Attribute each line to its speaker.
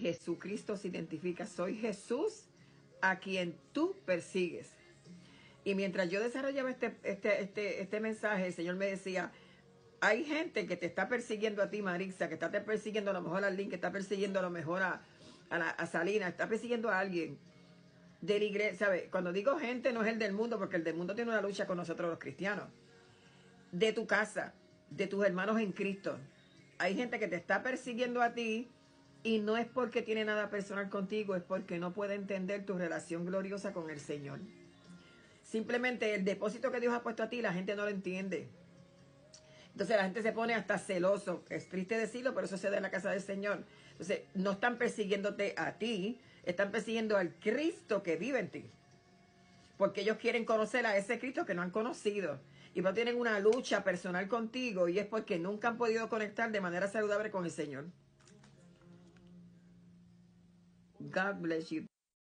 Speaker 1: Jesucristo se identifica, soy Jesús a quien tú persigues. Y mientras yo desarrollaba este mensaje, el Señor me decía, hay gente que te está persiguiendo a ti, Marixa, que está te persiguiendo a lo mejor a Lynn, que está persiguiendo a lo mejor a Salina, está persiguiendo a alguien de la iglesia, ¿sabes? Cuando digo gente, no es el del mundo, porque el del mundo tiene una lucha con nosotros los cristianos. De tu casa, de tus hermanos en Cristo. Hay gente que te está persiguiendo a ti y no es porque tiene nada personal contigo, es porque no puede entender tu relación gloriosa con el Señor. Simplemente el depósito que Dios ha puesto a ti, la gente no lo entiende. Entonces la gente se pone hasta celoso. Es triste decirlo, pero eso se da en la casa del Señor. Entonces no están persiguiéndote a ti, están persiguiendo al Cristo que vive en ti. Porque ellos quieren conocer a ese Cristo que no han conocido. Y no tienen una lucha personal contigo y es porque nunca han podido conectar de manera saludable con el Señor. God bless you.